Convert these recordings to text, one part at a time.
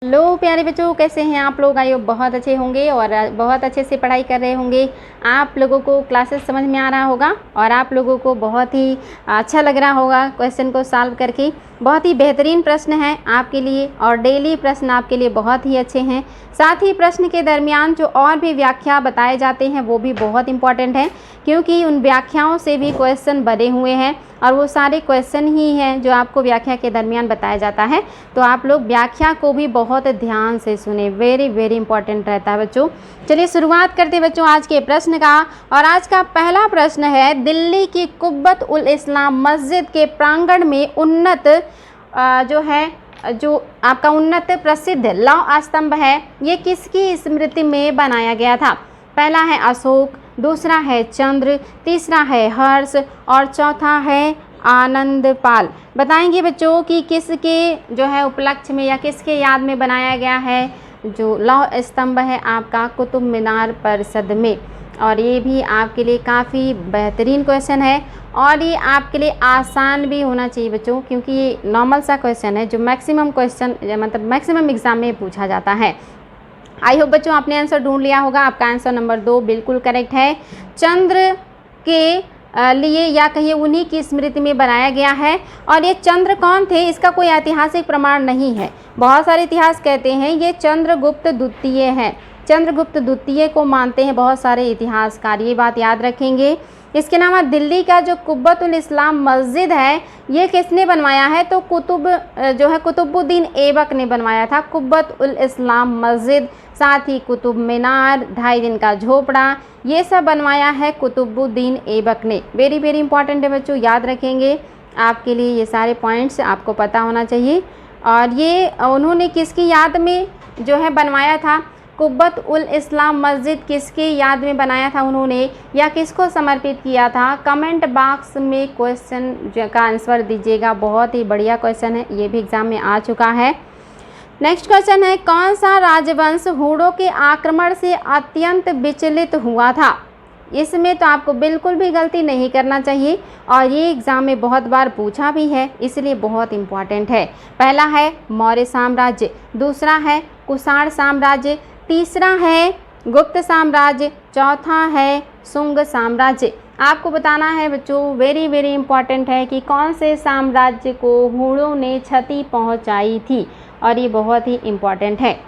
Hello प्यारे बच्चों, कैसे हैं आप लोग? आई होप बहुत अच्छे होंगे और बहुत अच्छे से पढ़ाई कर रहे होंगे। आप लोगों को क्लासेस समझ में आ रहा होगा और आप लोगों को बहुत ही अच्छा लग रहा होगा क्वेश्चन को सॉल्व करके। बहुत ही बेहतरीन प्रश्न है आपके लिए और डेली प्रश्न आपके लिए बहुत ही अच्छे हैं। साथ ही प्रश्न के दरमियान जो और भी व्याख्या बताए जाते हैं वो भी बहुत इंपॉर्टेंट हैं, क्योंकि उन व्याख्याओं से भी क्वेश्चन बने हुए हैं और वो सारे क्वेश्चन ही हैं जो आपको व्याख्या के दरमियान बताया जाता है। तो आप लोग व्याख्या को भी बहुत ध्यान से सुने, वेरी वेरी इंपॉर्टेंट रहता है बच्चों। चलिए शुरुआत करते हैं बच्चों आज के प्रश्न का। और आज का पहला प्रश्न है, दिल्ली की कुब्बत उल इस्लाम मस्जिद के प्रांगण में उन्नत जो आपका उन्नत प्रसिद्ध लौह स्तंभ है, ये किसकी स्मृति में बनाया गया था? पहला है अशोक, दूसरा है चंद्र, तीसरा है हर्ष और चौथा है आनंदपाल। बताएंगे बच्चों कि किसके जो है उपलक्ष्य में या किसके याद में बनाया गया है जो लौह स्तंभ है आपका कुतुब मीनार परिसर में। और ये भी आपके लिए काफ़ी बेहतरीन क्वेश्चन है और ये आपके लिए आसान भी होना चाहिए बच्चों, क्योंकि ये नॉर्मल सा क्वेश्चन है जो मैक्सिमम क्वेश्चन मतलब मैक्सिमम एग्जाम में पूछा जाता है। आई होप बच्चों आपने आंसर ढूंढ लिया होगा। आपका आंसर नंबर 2 बिल्कुल करेक्ट है। चंद्र के लिए या कहिए उन्हीं की स्मृति में बनाया गया है। और ये चंद्र कौन थे इसका कोई ऐतिहासिक प्रमाण नहीं है। बहुत सारे इतिहास कहते हैं ये चंद्रगुप्त द्वितीय हैं, चंद्रगुप्त द्वितीय को मानते हैं बहुत सारे इतिहासकार, ये बात याद रखेंगे। इसके अलावा दिल्ली का जो कुब्बत उल इस्लाम मस्जिद है ये किसने बनवाया है? तो कुतुबुद्दीन ऐबक ने बनवाया था कुब्बत उल इस्लाम मस्जिद। साथ ही कुतुब मीनार, 2.5 दिन का झोपड़ा, ये सब बनवाया है कुतुबुद्दीन ऐबक ने। वेरी वेरी इंपॉर्टेंट है बच्चों, याद रखेंगे। आपके लिए ये सारे पॉइंट्स आपको पता होना चाहिए। और ये उन्होंने किसकी याद में जो है बनवाया था? कुब्बत उल इस्लाम मस्जिद किसके याद में बनाया था उन्होंने या किसको समर्पित किया था? कमेंट बॉक्स में क्वेश्चन का आंसर दीजिएगा। बहुत ही बढ़िया क्वेश्चन है, ये भी एग्जाम में आ चुका है। नेक्स्ट क्वेश्चन है, कौन सा राजवंश हूणों के आक्रमण से अत्यंत विचलित हुआ था? इसमें तो आपको बिल्कुल भी गलती नहीं करना चाहिए और ये एग्ज़ाम में बहुत बार पूछा भी है, इसलिए बहुत इम्पॉर्टेंट है। पहला है मौर्य साम्राज्य, दूसरा है कुषाण साम्राज्य, तीसरा है गुप्त साम्राज्य, चौथा है शुंग साम्राज्य। आपको बताना है बच्चों, वेरी वेरी इंपॉर्टेंट है कि कौन से साम्राज्य को हूणों ने क्षति पहुंचाई थी और ये बहुत ही इम्पॉर्टेंट है।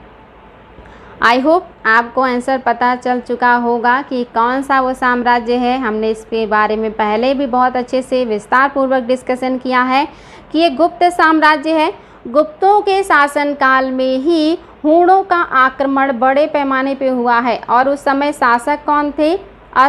आई होप आपको आंसर पता चल चुका होगा कि कौन सा वो साम्राज्य है। हमने इसके बारे में पहले भी बहुत अच्छे से विस्तार पूर्वक डिस्कशन किया है कि ये गुप्त साम्राज्य है। गुप्तों के शासनकाल में ही हूणों का आक्रमण बड़े पैमाने पे हुआ है और उस समय शासक कौन थे?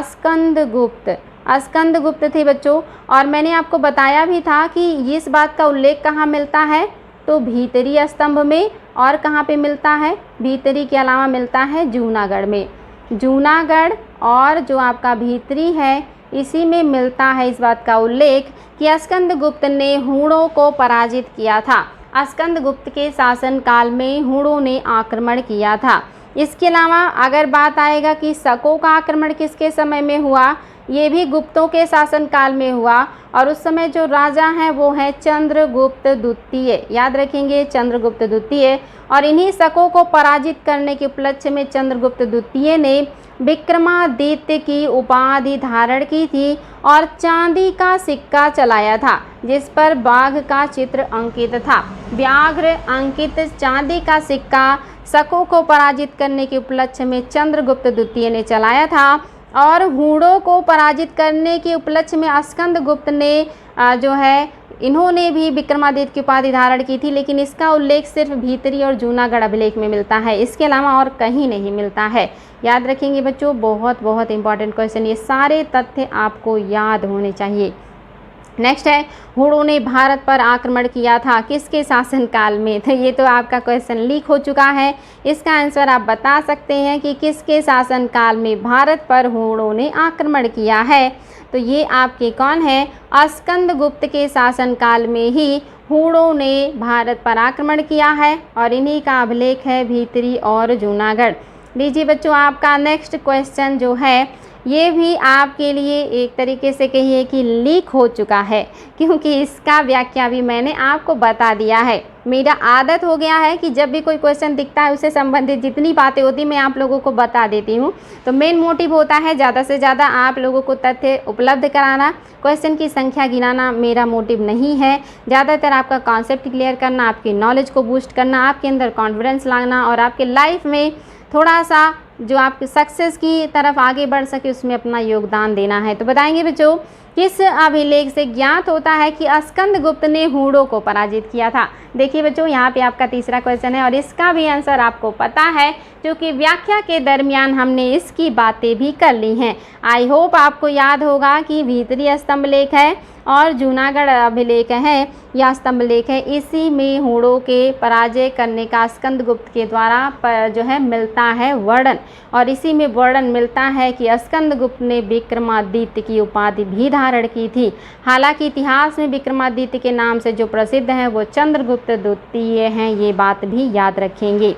स्कंदगुप्त, स्कंदगुप्त थे बच्चों। और मैंने आपको बताया भी था कि इस बात का उल्लेख कहाँ मिलता है? तो भीतरी स्तंभ में। और कहाँ पे मिलता है? भीतरी के अलावा मिलता है जूनागढ़ में। जूनागढ़ और जो आपका भीतरी है इसी में मिलता है इस बात का उल्लेख कि स्कंदगुप्त ने हूणों को पराजित किया था। स्कंदगुप्त के शासनकाल में हूणों ने आक्रमण किया था। इसके अलावा अगर बात आएगा कि शकों का आक्रमण किसके समय में हुआ, ये भी गुप्तों के शासनकाल में हुआ और उस समय जो राजा हैं वो हैं चंद्रगुप्त द्वितीय। याद रखेंगे, चंद्रगुप्त द्वितीय। और इन्हीं शकों को पराजित करने के उपलक्ष्य में चंद्रगुप्त द्वितीय ने विक्रमादित्य की उपाधि धारण की थी और चांदी का सिक्का चलाया था जिस पर बाघ का चित्र अंकित था। व्याघ्र अंकित चांदी का सिक्का शकों को पराजित करने के उपलक्ष्य में चंद्रगुप्त द्वितीय ने चलाया था। और हूणों को पराजित करने के उपलक्ष्य में स्कंदगुप्त ने जो है इन्होंने भी विक्रमादित्य की उपाधि धारण की थी, लेकिन इसका उल्लेख सिर्फ भीतरी और जूनागढ़ अभिलेख में मिलता है, इसके अलावा और कहीं नहीं मिलता है। याद रखेंगे बच्चों, बहुत बहुत इंपॉर्टेंट क्वेश्चन, ये सारे तथ्य आपको याद होने चाहिए। नेक्स्ट है, हूणों ने भारत पर आक्रमण किया था किसके शासनकाल में? तो ये तो आपका क्वेश्चन लीक हो चुका है। इसका आंसर आप बता सकते हैं कि किसके शासनकाल में भारत पर हूणों ने आक्रमण किया है। तो ये आपके कौन है? स्कंदगुप्त के शासनकाल में ही हूणों ने भारत पर आक्रमण किया है और इन्हीं का अभिलेख है भीतरी और जूनागढ़। लीजिए बच्चों, आपका नेक्स्ट क्वेश्चन जो है ये भी आपके लिए एक तरीके से कहिए कि लीक हो चुका है, क्योंकि इसका व्याख्या भी मैंने आपको बता दिया है। मेरा आदत हो गया है कि जब भी कोई क्वेश्चन दिखता है उससे संबंधित जितनी बातें होती मैं आप लोगों को बता देती हूँ। तो मेन मोटिव होता है ज़्यादा से ज़्यादा आप लोगों को तथ्य उपलब्ध कराना, क्वेश्चन की संख्या गिनाना मेरा मोटिव नहीं है। ज़्यादातर आपका कॉन्सेप्ट क्लियर करना, आपकी नॉलेज को बूस्ट करना, आपके अंदर कॉन्फिडेंस लाना और आपके लाइफ में थोड़ा सा जो आपके सक्सेस की तरफ आगे बढ़ सके उसमें अपना योगदान देना है। तो बताएंगे बच्चों, किस अभिलेख से ज्ञात होता है कि स्कंदगुप्त ने हूणों को पराजित किया था। देखिए बच्चों, यहाँ पे आपका तीसरा क्वेश्चन है और इसका भी आंसर आपको पता है, क्योंकि व्याख्या के दरमियान हमने इसकी बातें भी कर ली हैं। आई होप आपको याद होगा कि भीतरी स्तंभ लेख है और जूनागढ़ अभिलेख है या स्तंभ लेख है, इसी में हूणों के पराजय करने का स्कंदगुप्त के द्वारा जो है मिलता है वर्णन, और इसी में वर्णन मिलता है कि स्कंदगुप्त ने विक्रमादित्य की उपाधि भी धारण की थी। हालांकि इतिहास में विक्रमादित्य के नाम से जो प्रसिद्ध हैं वो चंद्रगुप्त द्वितीय हैं, ये बात भी याद रखेंगे।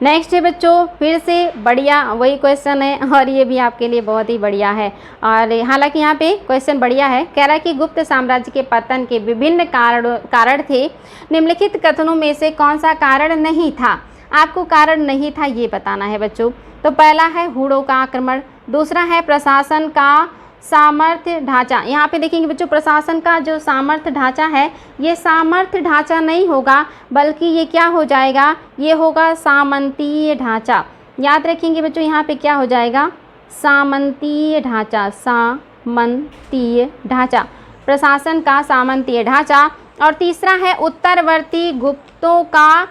नेक्स्ट है बच्चों, फिर से बढ़िया वही क्वेश्चन है और ये भी आपके लिए बहुत ही बढ़िया है। और हालांकि यहाँ पे क्वेश्चन बढ़िया है, कह रहा है कि गुप्त साम्राज्य के पतन के विभिन्न कारण थे, निम्नलिखित कथनों में से कौन सा कारण नहीं था। आपको कारण नहीं था ये बताना है बच्चों। तो पहला है हूणों का आक्रमण, दूसरा है प्रशासन का सामर्थ्य ढांचा। यहाँ पे देखेंगे बच्चों, प्रशासन का जो सामर्थ्य ढांचा है ये सामर्थ्य ढांचा नहीं होगा, बल्कि ये क्या हो जाएगा, ये होगा सामंतीय ढांचा। याद रखेंगे बच्चों, यहाँ पे क्या हो जाएगा, सामंतीय ढांचा, सामंतीय ढांचा, प्रशासन का सामंतीय ढांचा। और तीसरा है उत्तरवर्ती गुप्तों का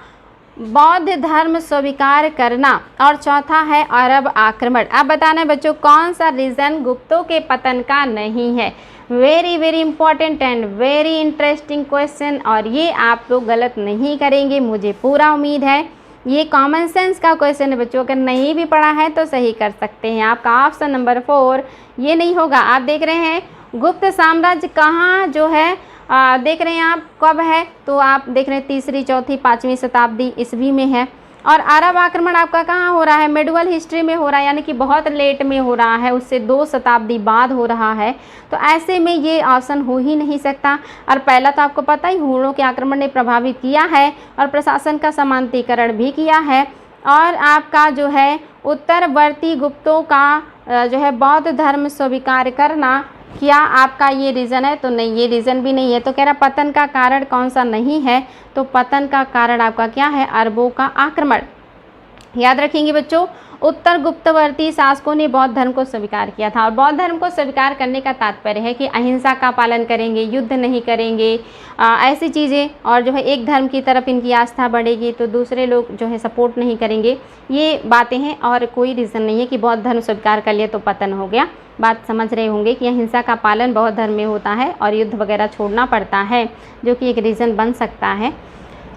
बौद्ध धर्म स्वीकार करना, और चौथा है अरब आक्रमण। अब बताना है बच्चों कौन सा रीज़न गुप्तों के पतन का नहीं है। Very very important and very interesting question, और ये आप लोग गलत नहीं करेंगे, मुझे पूरा उम्मीद है। ये कॉमन सेंस का क्वेश्चन है बच्चों, अगर नहीं भी पढ़ा है तो सही कर सकते हैं। आपका ऑप्शन नंबर 4 ये नहीं होगा। आप देख रहे हैं गुप्त साम्राज्य कहाँ जो है देख रहे हैं आप कब है, तो आप देख रहे हैं 3री 4वीं 5वीं शताब्दी ईस्वी में है। और अरब आक्रमण आपका कहाँ हो रहा है, मिडवल हिस्ट्री में हो रहा है, यानी कि बहुत लेट में हो रहा है, उससे 2 शताब्दी बाद हो रहा है। तो ऐसे में ये ऑप्शन हो ही नहीं सकता। और पहला तो आपको पता ही हूणों के आक्रमण ने प्रभावित किया है और प्रशासन का समांतीकरण भी किया है। और आपका जो है उत्तरवर्ती गुप्तों का जो है बौद्ध धर्म स्वीकार करना, क्या आपका ये रीज़न है, तो नहीं, ये रीज़न भी नहीं है। तो कह रहा पतन का कारण कौन सा नहीं है, तो पतन का कारण आपका क्या है, अरबों का आक्रमण। याद रखेंगे बच्चों, उत्तर गुप्तवर्ती शासकों ने बौद्ध धर्म को स्वीकार किया था, और बौद्ध धर्म को स्वीकार करने का तात्पर्य है कि अहिंसा का पालन करेंगे, युद्ध नहीं करेंगे, ऐसी चीज़ें, और जो है एक धर्म की तरफ इनकी आस्था बढ़ेगी तो दूसरे लोग जो है सपोर्ट नहीं करेंगे, ये बातें हैं। और कोई रीज़न नहीं है कि बौद्ध धर्म स्वीकार कर लिया तो पतन हो गया। बात समझ रहे होंगे कि अहिंसा का पालन बौद्ध धर्म में होता है और युद्ध वगैरह छोड़ना पड़ता है, जो कि एक रीज़न बन सकता है।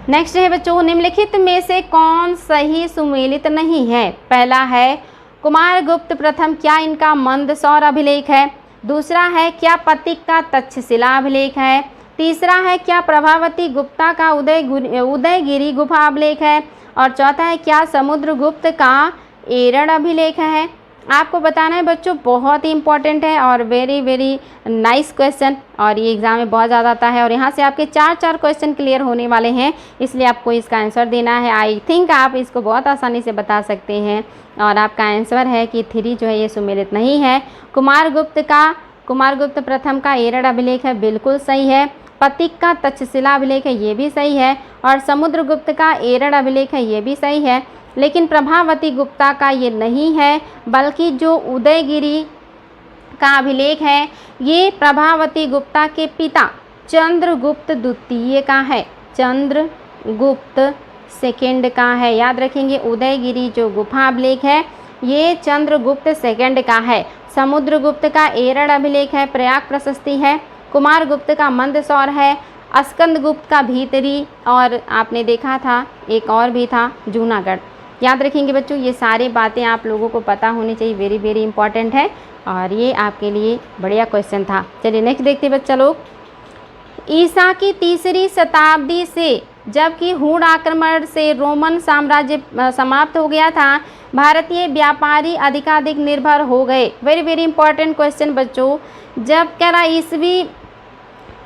नेक्स्ट है बच्चों, निम्नलिखित में से कौन सही सुमेलित नहीं है। पहला है कुमारगुप्त प्रथम, क्या इनका मंदसौर अभिलेख है। दूसरा है क्या पतिक का तक्षशिला अभिलेख है। तीसरा है क्या प्रभावती गुप्ता का उदयगिरी गुफा अभिलेख है। और चौथा है क्या समुद्रगुप्त का एरण अभिलेख है। आपको बताना है बच्चों, बहुत ही इंपॉर्टेंट है और वेरी वेरी नाइस क्वेश्चन, और ये एग्ज़ाम में बहुत ज़्यादा आता है। और यहाँ से आपके 4 क्वेश्चन क्लियर होने वाले हैं, इसलिए आपको इसका आंसर देना है। आई थिंक आप इसको बहुत आसानी से बता सकते हैं। और आपका आंसर है कि 3 जो है ये सुमेलित नहीं है। कुमारगुप्त प्रथम का एरण अभिलेख है, बिल्कुल सही है। पतिक का तक्षशिला अभिलेख है, ये भी सही है। और समुद्रगुप्त का एरण अभिलेख है, ये भी सही है। लेकिन प्रभावती गुप्ता का ये नहीं है, बल्कि जो उदयगिरी का अभिलेख है ये प्रभावती गुप्ता के पिता चंद्रगुप्त द्वितीय का है, चंद्रगुप्त सेकंड का है। याद रखेंगे, उदयगिरी जो गुफा अभिलेख है ये चंद्रगुप्त सेकंड का है। समुद्रगुप्त का एरण अभिलेख है, प्रयाग प्रशस्ति है। कुमारगुप्त का मंदसौर है। स्कंदगुप्त का भीतरी, और आपने देखा था एक और भी था जूनागढ़। याद रखेंगे बच्चों, ये सारी बातें आप लोगों को पता होनी चाहिए, वेरी वेरी इंपॉर्टेंट है, और ये आपके लिए बढ़िया क्वेश्चन था। चलिए नेक्स्ट देखते हैं बच्चा लोग। ईसा की 3री शताब्दी से, जबकि हूण आक्रमण से रोमन साम्राज्य समाप्त हो गया था, भारतीय व्यापारी अधिकाधिक निर्भर हो गए। वेरी वेरी इंपॉर्टेंट क्वेश्चन बच्चों। जब क्या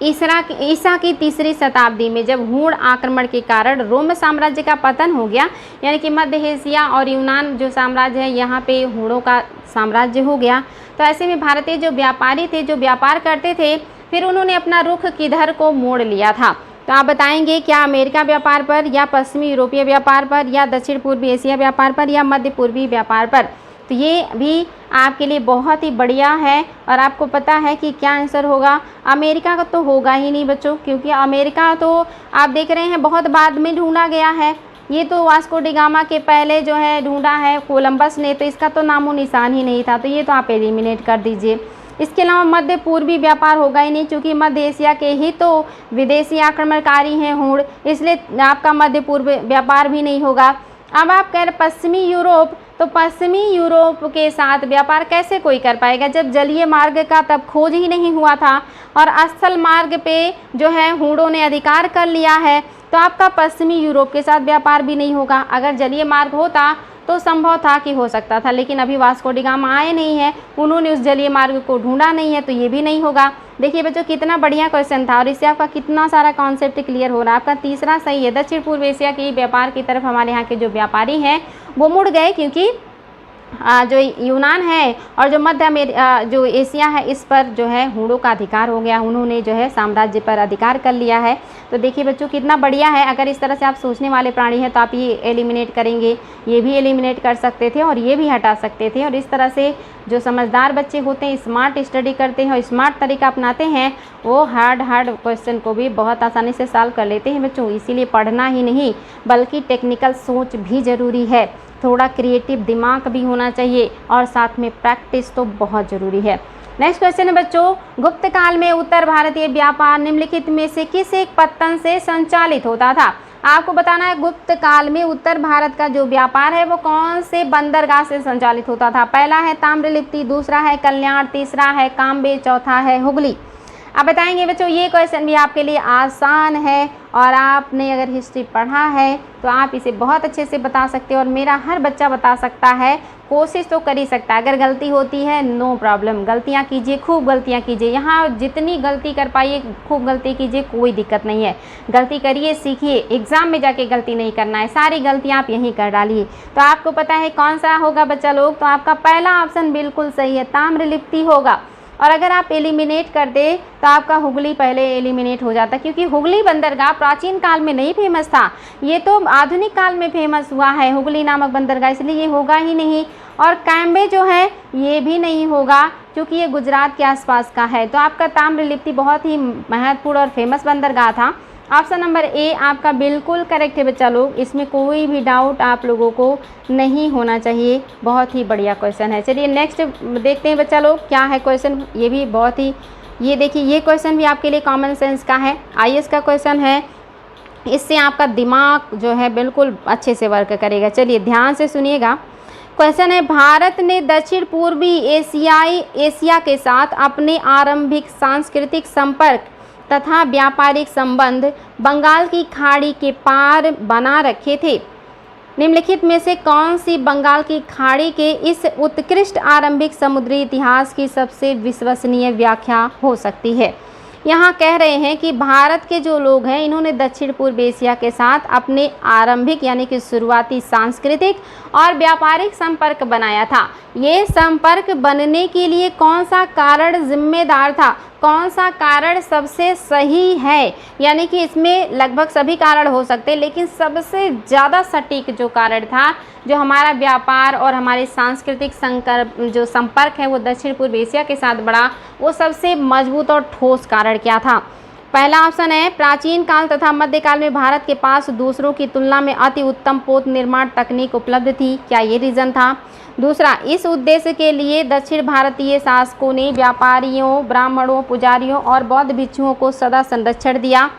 ईसा की तीसरी शताब्दी में जब हूण आक्रमण के कारण रोम साम्राज्य का पतन हो गया, यानी कि मध्य एशिया और यूनान जो साम्राज्य है यहाँ पे हूणों का साम्राज्य हो गया, तो ऐसे में भारतीय जो व्यापारी थे, जो व्यापार करते थे, फिर उन्होंने अपना रुख किधर को मोड़ लिया था। तो आप बताएंगे क्या अमेरिका व्यापार पर, या पश्चिमी यूरोपीय व्यापार पर, या दक्षिण पूर्वी एशिया व्यापार पर, या मध्य पूर्वी व्यापार पर। तो ये भी आपके लिए बहुत ही बढ़िया है और आपको पता है कि क्या आंसर होगा। अमेरिका का तो होगा ही नहीं बच्चों, क्योंकि अमेरिका तो आप देख रहे हैं बहुत बाद में ढूंढा गया है। ये तो वास्को डी गामा के पहले जो है ढूंढा है कोलंबस ने, तो इसका तो नामो निशान ही नहीं था, तो ये तो आप एलिमिनेट कर दीजिए। इसके अलावा मध्य पूर्वी व्यापार होगा ही नहीं, क्योंकि मध्य एशिया के ही तो विदेशी आक्रमणकारी हैं हूण, इसलिए आपका मध्य पूर्व व्यापार भी नहीं होगा। अब आप कह रहे पश्चिमी यूरोप, तो पश्चिमी यूरोप के साथ व्यापार कैसे कोई कर पाएगा जब जलीय मार्ग का तब खोज ही नहीं हुआ था और स्थल मार्ग पे जो है हूणों ने अधिकार कर लिया है, तो आपका पश्चिमी यूरोप के साथ व्यापार भी नहीं होगा। अगर जलीय मार्ग होता तो संभव था कि हो सकता था, लेकिन अभी वास्को डी गामा आए नहीं है, उन्होंने उस जलीय मार्ग को ढूंढा नहीं है, तो ये भी नहीं होगा। देखिए बच्चों कितना बढ़िया क्वेश्चन था और इससे आपका कितना सारा कॉन्सेप्ट क्लियर हो रहा है। आपका तीसरा सही है। दक्षिण पूर्व एशिया के व्यापार की तरफ हमारे यहाँ के जो व्यापारी हैं वो मुड़ गए, क्योंकि जो यूनान है और जो जो एशिया है इस पर जो है हूणों का अधिकार हो गया, उन्होंने जो है साम्राज्य पर अधिकार कर लिया है। तो देखिए बच्चों कितना बढ़िया है। अगर इस तरह से आप सोचने वाले प्राणी हैं तो आप ये एलिमिनेट करेंगे, ये भी एलिमिनेट कर सकते थे और ये भी हटा सकते थे। और इस तरह से जो समझदार बच्चे होते हैं, स्मार्ट स्टडी करते हैं और स्मार्ट तरीका अपनाते हैं, वो हार्ड क्वेश्चन को भी बहुत आसानी से सॉल्व कर लेते हैं बच्चों। इसीलिए पढ़ना ही नहीं बल्कि टेक्निकल सोच भी ज़रूरी है, थोड़ा क्रिएटिव दिमाग भी होना चाहिए और साथ में प्रैक्टिस तो बहुत ज़रूरी है। नेक्स्ट क्वेश्चन है बच्चों, गुप्त काल में उत्तर भारतीय व्यापार निम्नलिखित में से किस एक पत्तन से संचालित होता था। आपको बताना है गुप्त काल में उत्तर भारत का जो व्यापार है वो कौन से बंदरगाह से संचालित होता था। पहला है ताम्रलिप्ति, दूसरा है कल्याण, तीसरा है काम्बे, चौथा है हुगली। आप बताएंगे बच्चों ये क्वेश्चन भी आपके लिए आसान है और आपने अगर हिस्ट्री पढ़ा है तो आप इसे बहुत अच्छे से बता सकते हो और मेरा हर बच्चा बता सकता है, कोशिश तो कर ही सकता है। अगर गलती होती है नो प्रॉब्लम, गलतियां कीजिए, खूब गलतियां कीजिए, यहाँ जितनी गलती कर पाइए खूब गलती कीजिए, कोई दिक्कत नहीं है। गलती करिए, सीखिए, एग्ज़ाम में जाके गलती नहीं करना है, सारी गलतियाँ आप यहीं कर डालिए। तो आपको पता है कौन सा होगा बच्चा लोग, तो आपका पहला ऑप्शन बिल्कुल सही है, ताम्रलिप्ति होगा। और अगर आप एलिमिनेट कर दे तो आपका हुगली पहले एलिमिनेट हो जाता, क्योंकि हुगली बंदरगाह प्राचीन काल में नहीं फेमस था, ये तो आधुनिक काल में फेमस हुआ है हुगली नामक बंदरगाह, इसलिए ये होगा ही नहीं। और कैम्बे जो है ये भी नहीं होगा क्योंकि ये गुजरात के आसपास का है। तो आपका ताम्रलिप्ति बहुत ही महत्वपूर्ण और फेमस बंदरगाह था। ऑप्शन नंबर ए आपका बिल्कुल करेक्ट है बच्चा लोग, इसमें कोई भी डाउट आप लोगों को नहीं होना चाहिए। बहुत ही बढ़िया क्वेश्चन है। चलिए नेक्स्ट देखते हैं बच्चा लोग क्या है क्वेश्चन। ये भी बहुत ही, ये देखिए ये क्वेश्चन भी आपके लिए कॉमन सेंस का है, आईएएस का क्वेश्चन है, इससे आपका दिमाग जो है बिल्कुल अच्छे से वर्क करेगा। चलिए ध्यान से सुनिएगा। क्वेश्चन है, भारत ने दक्षिण पूर्वी एशिया के साथ अपने आरंभिक सांस्कृतिक संपर्क तथा व्यापारिक संबंध बंगाल की खाड़ी के पार बना रखे थे। निम्नलिखित में से कौन सी बंगाल की खाड़ी के इस उत्कृष्ट आरंभिक समुद्री इतिहास की सबसे विश्वसनीय व्याख्या हो सकती है। यहाँ कह रहे हैं कि भारत के जो लोग हैं इन्होंने दक्षिण पूर्व एशिया के साथ अपने आरंभिक यानी कि शुरुआती सांस्कृतिक और व्यापारिक संपर्क बनाया था। ये संपर्क बनने के लिए कौन सा कारण जिम्मेदार था, कौन सा कारण सबसे सही है, यानी कि इसमें लगभग सभी कारण हो सकते हैं लेकिन सबसे ज़्यादा सटीक जो कारण था, जो हमारा व्यापार और हमारे सांस्कृतिक जो संपर्क है वो दक्षिण पूर्व एशिया के साथ बढ़ा, वो सबसे मजबूत और ठोस कारण क्या था। पहला ऑप्शन है, प्राचीन काल तथा मध्यकाल में भारत के पास दूसरों की तुलना में अति उत्तम पोत निर्माण तकनीक उपलब्ध थी, क्या ये रीज़न था। दूसरा, इस उद्देश्य के लिए दक्षिण भारतीय शासकों ने व्यापारियों, ब्राह्मणों, पुजारियों और बौद्ध भिक्षुओं को सदा संरक्षण दिया,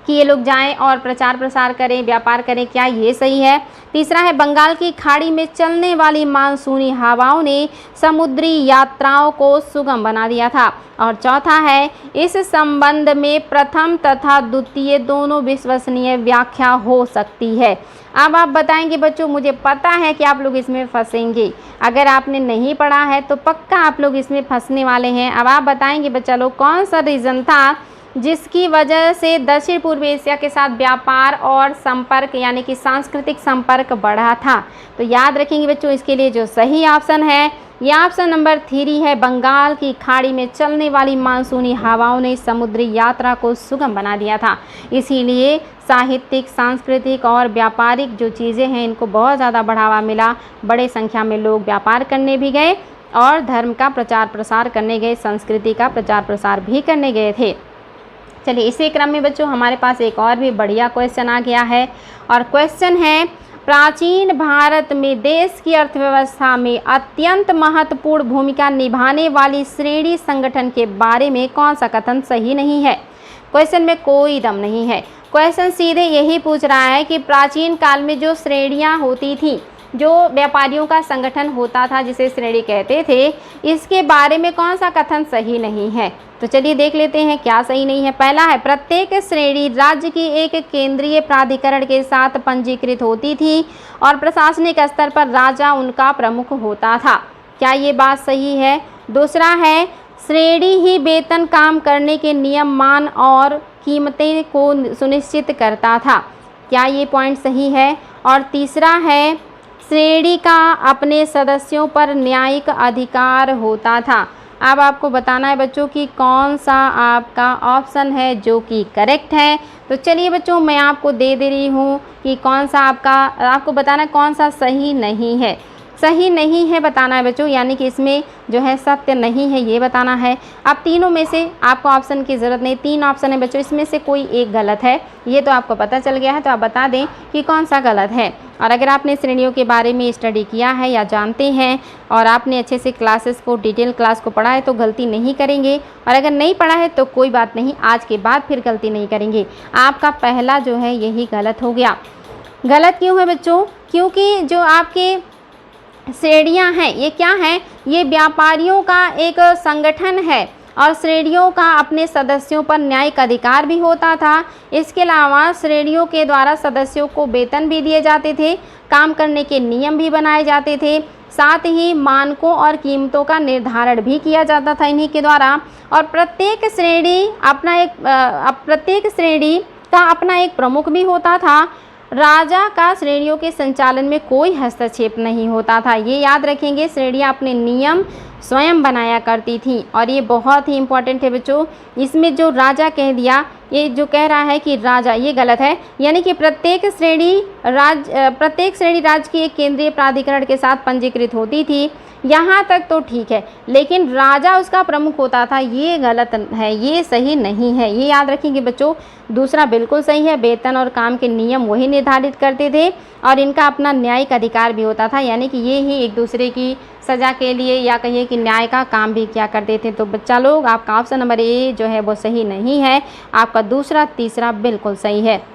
कि ये लोग जाएं और प्रचार प्रसार करें, व्यापार करें, क्या ये सही है? तीसरा है बंगाल की खाड़ी में चलने वाली मानसूनी हवाओं ने समुद्री यात्राओं को सुगम बना दिया था। और चौथा है इस संबंध में प्रथम तथा द्वितीय दोनों विश्वसनीय व्याख्या हो सकती है। अब आप बताएंगे बच्चों, मुझे पता है कि आप लोग इसमें फंसेंगे, अगर आपने नहीं पढ़ा है तो पक्का आप लोग इसमें फंसने वाले हैं। अब आप बताएंगे बच्चा लोग कौन सा रीज़न था जिसकी वजह से दक्षिण पूर्व एशिया के साथ व्यापार और संपर्क यानी कि सांस्कृतिक संपर्क बढ़ा था। तो याद रखेंगे बच्चों, इसके लिए जो सही ऑप्शन है यह ऑप्शन नंबर 3 है। बंगाल की खाड़ी में चलने वाली मानसूनी हवाओं ने समुद्री यात्रा को सुगम बना दिया था, इसीलिए साहित्यिक, सांस्कृतिक और व्यापारिक जो चीज़ें हैं इनको बहुत ज़्यादा बढ़ावा मिला। बड़े संख्या में लोग व्यापार करने भी गए और धर्म का प्रचार प्रसार करने गए, संस्कृति का प्रचार प्रसार भी करने गए थे। चलिए इसी क्रम में बच्चों हमारे पास एक और भी बढ़िया क्वेश्चन आ गया है और क्वेश्चन है प्राचीन भारत में देश की अर्थव्यवस्था में अत्यंत महत्वपूर्ण भूमिका निभाने वाली श्रेणी संगठन के बारे में कौन सा कथन सही नहीं है? क्वेश्चन में कोई दम नहीं है। क्वेश्चन सीधे यही पूछ रहा है कि प्राचीन काल में जो श्रेणियाँ होती थी, जो व्यापारियों का संगठन होता था जिसे श्रेणी कहते थे, इसके बारे में कौन सा कथन सही नहीं है? तो चलिए देख लेते हैं क्या सही नहीं है। पहला है प्रत्येक श्रेणी राज्य की एक केंद्रीय प्राधिकरण के साथ पंजीकृत होती थी और प्रशासनिक स्तर पर राजा उनका प्रमुख होता था। क्या ये बात सही है? दूसरा है श्रेणी ही वेतन, काम करने के नियम, मान और कीमतें को सुनिश्चित करता था। क्या ये पॉइंट सही है? और तीसरा है श्रेणी का अपने सदस्यों पर न्यायिक अधिकार होता था। अब आपको बताना है बच्चों कि कौन सा आपका ऑप्शन है जो कि करेक्ट है। तो चलिए बच्चों मैं आपको दे रही हूँ कि कौन सा आपको बताना है कौन सा सही नहीं है। सही नहीं है बताना है बच्चों, यानी कि इसमें जो है सत्य नहीं है ये बताना है। अब तीनों में से आपको ऑप्शन की ज़रूरत नहीं, 3 ऑप्शन है बच्चों, इसमें से कोई एक गलत है, ये तो आपको पता चल गया है। तो आप बता दें कि कौन सा गलत है। और अगर आपने श्रेणियों के बारे में स्टडी किया है या जानते हैं और आपने अच्छे से क्लासेस को, डिटेल क्लास को पढ़ा है तो गलती नहीं करेंगे, और अगर नहीं पढ़ा है तो कोई बात नहीं, आज के बाद फिर गलती नहीं करेंगे। आपका पहला जो है यही गलत हो गया। गलत क्यों है बच्चों? क्योंकि जो आपके श्रेणियाँ हैं ये क्या हैं? ये व्यापारियों का एक संगठन है और श्रेणियों का अपने सदस्यों पर न्यायिक अधिकार भी होता था। इसके अलावा श्रेणियों के द्वारा सदस्यों को वेतन भी दिए जाते थे, काम करने के नियम भी बनाए जाते थे, साथ ही मानकों और कीमतों का निर्धारण भी किया जाता था इन्हीं के द्वारा। और प्रत्येक श्रेणी का अपना एक प्रमुख भी होता था। राजा का श्रेणियों के संचालन में कोई हस्तक्षेप नहीं होता था। ये याद रखेंगे, श्रेणियाँ अपने नियम स्वयं बनाया करती थी। और ये बहुत ही इम्पोर्टेंट है बच्चों, इसमें जो राजा कह दिया, ये जो कह रहा है कि राजा, ये गलत है। यानी कि प्रत्येक श्रेणी राज्य की एक केंद्रीय प्राधिकरण के साथ पंजीकृत होती थी, यहाँ तक तो ठीक है, लेकिन राजा उसका प्रमुख होता था, ये गलत है, ये सही नहीं है। ये याद रखेंगे बच्चों। दूसरा बिल्कुल सही है, वेतन और काम के नियम वही निर्धारित करते थे और इनका अपना न्यायिक अधिकार भी होता था, यानी कि ये ही एक दूसरे की सज़ा के लिए या कहिए कि न्याय का काम भी किया करते थे। तो बच्चा लोग आपका ऑप्शन नंबर ए जो है वो सही नहीं है, आपका दूसरा तीसरा बिल्कुल सही है।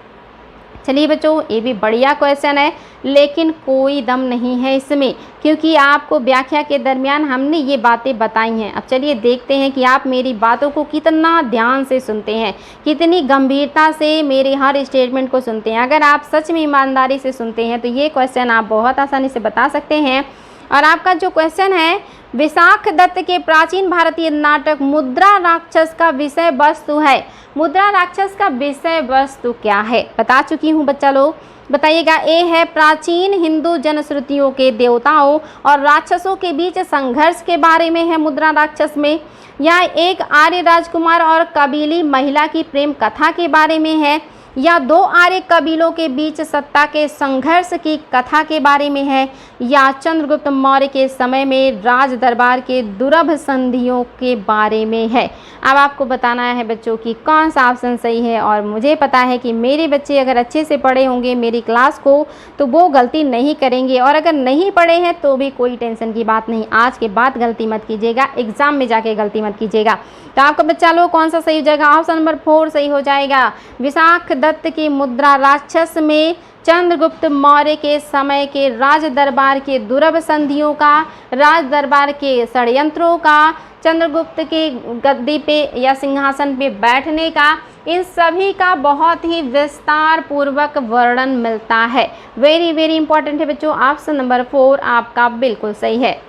चलिए बच्चों ये भी बढ़िया क्वेश्चन है, लेकिन कोई दम नहीं है इसमें, क्योंकि आपको व्याख्या के दरमियान हमने ये बातें बताई हैं। अब चलिए देखते हैं कि आप मेरी बातों को कितना ध्यान से सुनते हैं, कितनी गंभीरता से मेरे हर स्टेटमेंट को सुनते हैं। अगर आप सच में ईमानदारी से सुनते हैं तो ये क्वेश्चन आप बहुत आसानी से बता सकते हैं। और आपका जो क्वेश्चन है, विशाख दत्त के प्राचीन भारतीय नाटक मुद्रा राक्षस का विषय वस्तु है। मुद्रा राक्षस का विषय वस्तु क्या है? बता चुकी हूँ बच्चा लोग, बताइएगा। ए है प्राचीन हिंदू जनश्रुतियों के देवताओं और राक्षसों के बीच संघर्ष के बारे में है मुद्रा राक्षस में, या एक आर्य राजकुमार और कबीली महिला की प्रेम कथा के बारे में है, या दो आर्य कबीलों के बीच सत्ता के संघर्ष की कथा के बारे में है, या चंद्रगुप्त मौर्य के समय में राज दरबार के दुर्लभ संधियों के बारे में है। अब आपको बताना है बच्चों कि कौन सा ऑप्शन सही है। और मुझे पता है कि मेरे बच्चे अगर अच्छे से पढ़े होंगे मेरी क्लास को तो वो गलती नहीं करेंगे, और अगर नहीं पढ़े हैं तो भी कोई टेंशन की बात नहीं, आज के बाद गलती मत कीजिएगा, एग्जाम में जाके गलती मत कीजिएगा। तो आपका बच्चा लोग कौन सा सही हो जाएगा? ऑप्शन नंबर 4 सही हो जाएगा। विशाख दत्त की मुद्रा राक्षस में चंद्रगुप्त मौर्य के समय के राज दरबार के दुर्लभ संधियों का, राज दरबार के षड्यंत्रों का, चंद्रगुप्त के गद्दी पे या सिंहासन पे बैठने का, इन सभी का बहुत ही विस्तार पूर्वक वर्णन मिलता है। वेरी वेरी इंपॉर्टेंट है बच्चों, ऑप्शन नंबर 4 आपका बिल्कुल सही है।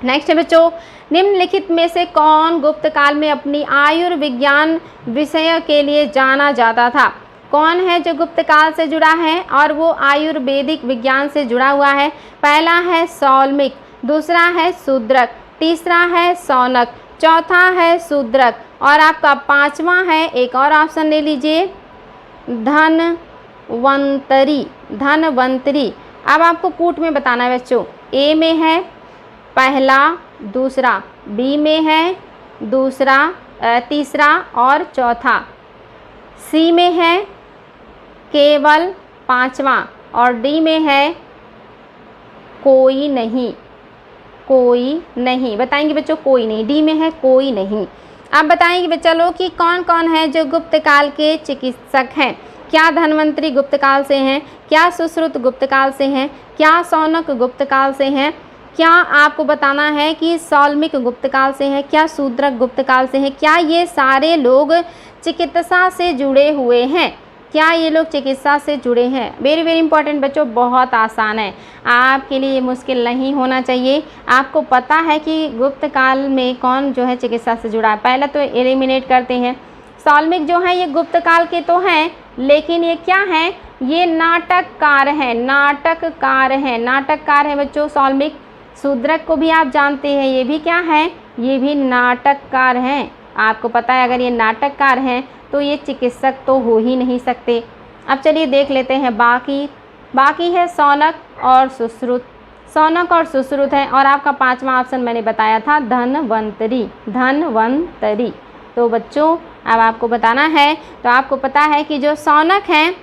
नेक्स्ट है बच्चों, निम्नलिखित में से कौन गुप्त काल में अपनी आयुर्विज्ञान विषय के लिए जाना जाता था? कौन है जो गुप्त काल से जुड़ा है और वो आयुर्वेदिक विज्ञान से जुड़ा हुआ है? पहला है सौल्मिक, दूसरा है शूद्रक, तीसरा है शौनक, चौथा है शूद्रक, और आपका पांचवा है, एक और ऑप्शन ले लीजिए, धनवंतरी। धनवंतरी। अब आपको कूट में बताना है बच्चों, ए में है पहला, दूसरा, बी में है दूसरा, तीसरा और चौथा, सी में है केवल पांचवा, और डी में है कोई नहीं। कोई नहीं बताएंगे बच्चों, कोई नहीं। डी में है कोई नहीं। अब बताएंगे बच्चा लोग कि कौन कौन है जो गुप्त काल के चिकित्सक हैं? क्या धन्वंतरी गुप्त काल से हैं? क्या सुश्रुत गुप्त काल से हैं? क्या शौनक गुप्त काल से हैं? क्या आपको बताना है कि सौल्मिक गुप्त काल से है? क्या शूद्रक गुप्त काल से है? क्या ये सारे लोग चिकित्सा से जुड़े हुए हैं? क्या ये लोग चिकित्सा से जुड़े हैं? वेरी वेरी इंपॉर्टेंट बच्चों, बहुत आसान है, आपके लिए मुश्किल नहीं होना चाहिए। आपको पता है कि गुप्त काल में कौन जो है चिकित्सा से जुड़ा है। पहले तो एलिमिनेट करते हैं। सौल्मिक जो है ये गुप्त काल के तो हैं, लेकिन ये क्या हैं? ये नाटककार हैं। नाटककार हैं, नाटककार हैं बच्चों सौल्मिक। शूद्रक को भी आप जानते हैं, ये भी क्या है? ये भी नाटककार हैं। आपको पता है अगर ये नाटककार हैं तो ये चिकित्सक तो हो ही नहीं सकते। अब चलिए देख लेते हैं बाकी है शौनक और सुश्रुत। शौनक और सुश्रुत है, और आपका पांचवा ऑप्शन मैंने बताया था धनवंतरी। धनवंतरी। तो बच्चों अब आपको बताना है, तो आपको पता है कि जो शौनक हैं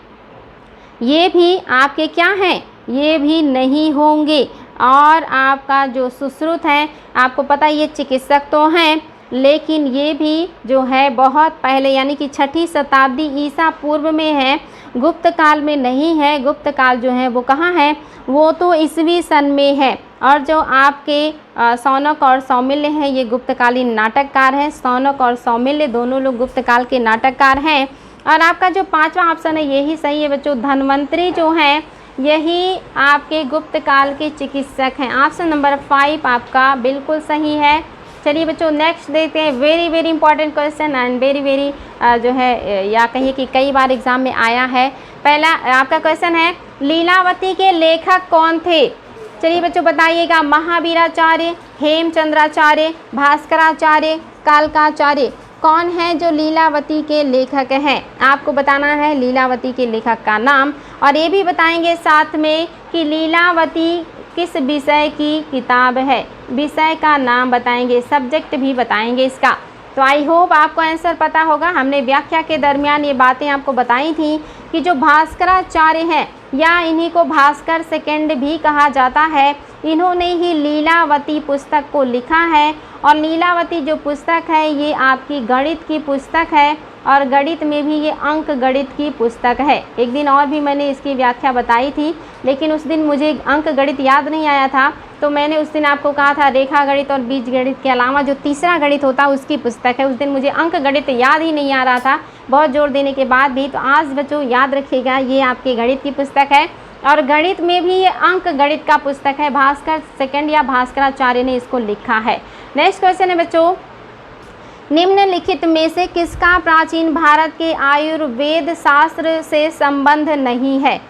ये भी आपके क्या हैं? ये भी नहीं होंगे। और आपका जो सुश्रुत है, आपको पता है ये चिकित्सक तो हैं, लेकिन ये भी जो है बहुत पहले यानी कि 6ठी शताब्दी ईसा पूर्व में है, गुप्त काल में नहीं है। गुप्त काल जो है वो कहाँ है? वो तो ईसवी सन में है। और जो आपके शौनक और सौमिल्य हैं ये गुप्तकालीन नाटककार हैं। शौनक और सौमिल्य दोनों लोग गुप्त काल के नाटककार हैं। और आपका जो पांचवा ऑप्शन है यही सही है बच्चों। धन्वंतरी जो हैं यही आपके गुप्त काल के चिकित्सक हैं। ऑप्शन नंबर 5 आपका बिल्कुल सही है। चलिए बच्चों नेक्स्ट देखते हैं। Very very important question and very very जो है या कहिए कि कई बार एग्जाम में आया है। पहला आपका क्वेश्चन है, लीलावती के लेखक कौन थे? चलिए बच्चों बताइएगा। महावीराचार्य, हेमचंद्राचार्य, भास्कराचार्य, कालकाचार्य। कौन है जो लीलावती के लेखक हैं? आपको बताना है लीलावती के लेखक का नाम, और ये भी बताएंगे साथ में कि लीलावती किस विषय की किताब है। विषय का नाम बताएंगे, सब्जेक्ट भी बताएंगे इसका। तो आई होप आपको आंसर पता होगा। हमने व्याख्या के दरमियान ये बातें आपको बताई थी कि जो भास्कराचार्य हैं या इन्हीं को भास्कर सेकंड भी कहा जाता है, इन्होंने ही लीलावती पुस्तक को लिखा है। और लीलावती जो पुस्तक है ये आपकी गणित की पुस्तक है, और गणित में भी ये अंक गणित की पुस्तक है। एक दिन और भी मैंने इसकी व्याख्या बताई थी, लेकिन उस दिन मुझे अंक गणित याद नहीं आया था, तो मैंने उस दिन आपको कहा था रेखा गणित और बीज गणित के अलावा जो तीसरा गणित होता है उसकी पुस्तक है। उस दिन मुझे अंक गणित याद ही नहीं आ रहा था, बहुत जोर देने के बाद भी। तो आज बच्चों याद रखिएगा, ये आपके गणित की पुस्तक है, और गणित में भी ये अंक गणित का पुस्तक है। भास्कर सेकंड या भास्कराचार्य ने इसको लिखा है। नेक्स्ट क्वेश्चन है बच्चों, निम्नलिखित में से किसका प्राचीन भारत के आयुर्वेद शास्त्र से संबंध नहीं है?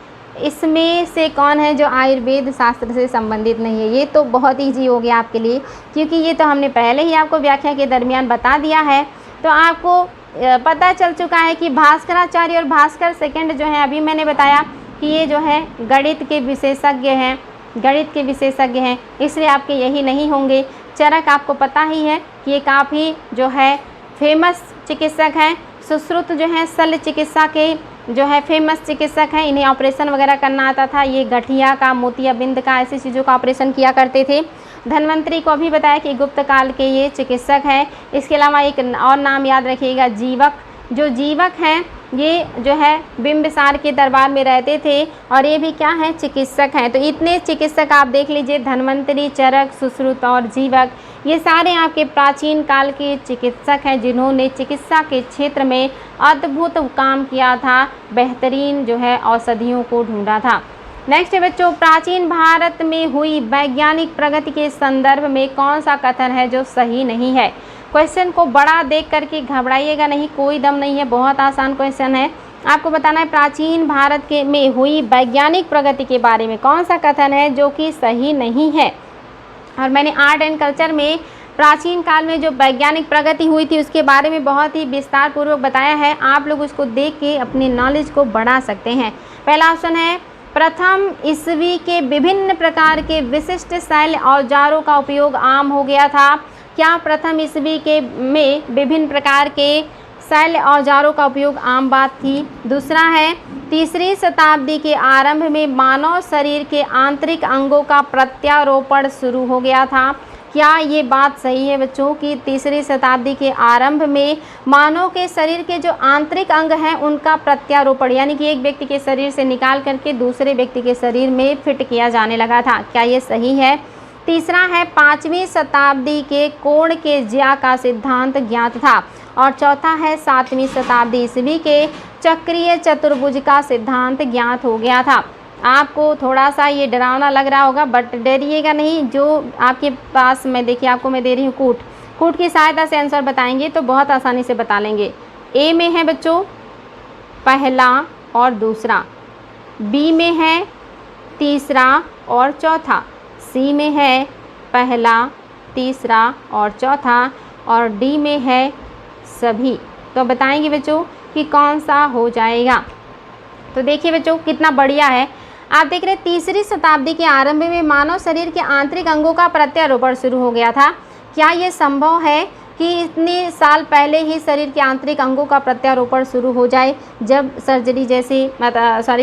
इसमें से कौन है जो आयुर्वेद शास्त्र से संबंधित नहीं है? ये तो बहुत ईजी हो गया आपके लिए, क्योंकि ये तो हमने पहले ही आपको व्याख्या के दरमियान बता दिया है। तो आपको पता चल चुका है कि भास्कराचार्य और भास्कर सेकंड जो है, अभी मैंने बताया कि ये जो है गणित के विशेषज्ञ हैं, गणित के विशेषज्ञ हैं, इसलिए आपके यही नहीं होंगे। चरक आपको पता ही है कि ये काफ़ी जो है फेमस चिकित्सक हैं। सुश्रुत जो है शल्य चिकित्सा के जो है फेमस चिकित्सक हैं, इन्हें ऑपरेशन वगैरह करना आता था। ये गठिया का, मोतियाबिंद का, ऐसी चीज़ों का ऑपरेशन किया करते थे। धन्वंतरी को अभी बताया कि गुप्त काल के ये चिकित्सक हैं। इसके अलावा एक और नाम याद रखिएगा, जीवक। जो जीवक हैं ये जो है बिंबिसार के दरबार में रहते थे और ये भी क्या है, चिकित्सक हैं। तो इतने चिकित्सक आप देख लीजिए, धन्वंतरी, चरक, सुश्रुत और जीवक, ये सारे आपके प्राचीन काल के चिकित्सक हैं जिन्होंने चिकित्सा के क्षेत्र में अद्भुत काम किया था, बेहतरीन जो है औषधियों को ढूंढा था। नेक्स्ट बच्चों, प्राचीन भारत में हुई वैज्ञानिक प्रगति के संदर्भ में कौन सा कथन है जो सही नहीं है। क्वेश्चन को बड़ा देख करके घबराइएगा नहीं, कोई दम नहीं है, बहुत आसान क्वेश्चन है। आपको बताना है प्राचीन भारत के में हुई वैज्ञानिक प्रगति के बारे में कौन सा कथन है जो कि सही नहीं है। और मैंने आर्ट एंड कल्चर में प्राचीन काल में जो वैज्ञानिक प्रगति हुई थी उसके बारे में बहुत ही विस्तार पूर्वक बताया है। आप लोग उसको देख के अपनी नॉलेज को बढ़ा सकते हैं। पहला ऑप्शन है, प्रथम ईस्वी के विभिन्न प्रकार के विशिष्ट शैल औजारों का उपयोग आम हो गया था। क्या प्रथम ईस्वी के में विभिन्न प्रकार के शैल औजारों का उपयोग आम बात थी। दूसरा है, तीसरी शताब्दी के आरंभ में मानव शरीर के आंतरिक अंगों का प्रत्यारोपण शुरू हो गया था। क्या ये बात सही है बच्चों कि तीसरी शताब्दी के आरंभ में मानव के शरीर के जो आंतरिक अंग हैं उनका प्रत्यारोपण, यानी कि एक व्यक्ति के शरीर से निकाल करके दूसरे व्यक्ति के शरीर में फिट किया जाने लगा था। क्या ये सही है। तीसरा है, 5वीं शताब्दी के कोण के ज्या का सिद्धांत ज्ञात था। और चौथा है, 7वीं शताब्दी ईस्वी के चक्रीय चतुर्भुज का सिद्धांत ज्ञात हो गया था। आपको थोड़ा सा ये डरावना लग रहा होगा बट डरिएगा नहीं। जो आपके पास मैं देखिए आपको मैं दे रही हूँ कूट की सहायता से आंसर बताएंगे तो बहुत आसानी से बता लेंगे। ए में है बच्चों पहला और दूसरा, बी में है तीसरा और चौथा, सी में है पहला, तीसरा और चौथा, और डी में है सभी। तो बताएंगे बच्चों कि कौन सा हो जाएगा। तो देखिए बच्चों कितना बढ़िया है। आप देख रहे हैं तीसरी शताब्दी के आरंभ में मानव शरीर के आंतरिक अंगों का प्रत्यारोपण शुरू हो गया था। क्या ये संभव है कि इतने साल पहले ही शरीर के आंतरिक अंगों का प्रत्यारोपण शुरू हो जाए, जब सर्जरी जैसी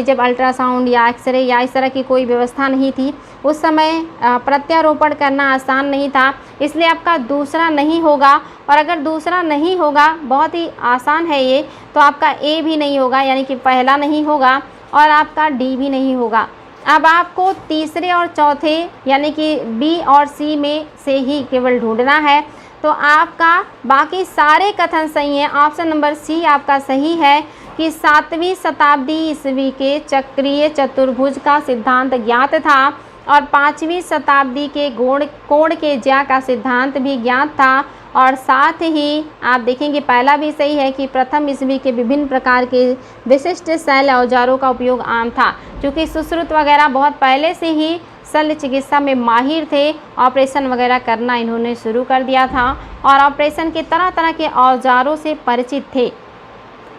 जब अल्ट्रासाउंड या एक्सरे या इस तरह की कोई व्यवस्था नहीं थी, उस समय प्रत्यारोपण करना आसान नहीं था। इसलिए आपका दूसरा नहीं होगा। और अगर दूसरा नहीं होगा, बहुत ही आसान है ये, तो आपका ए भी नहीं होगा यानी कि पहला नहीं होगा, और आपका डी भी नहीं होगा। अब आपको तीसरे और चौथे यानी कि बी और सी में से ही केवल ढूंढना है। तो आपका बाकी सारे कथन सही हैं। ऑप्शन नंबर सी आपका सही है कि 7वीं शताब्दी ईस्वी के चक्रीय चतुर्भुज का सिद्धांत ज्ञात था और 5वीं शताब्दी के कोण के ज्या का सिद्धांत भी ज्ञात था। और साथ ही आप देखेंगे पहला भी सही है कि प्रथम ईस्वी के विभिन्न प्रकार के विशिष्ट शैल औजारों का उपयोग आम था, क्योंकि सुश्रुत वगैरह बहुत पहले से ही शल्य चिकित्सा में माहिर थे। ऑपरेशन वगैरह करना इन्होंने शुरू कर दिया था और ऑपरेशन के तरह तरह के औजारों से परिचित थे।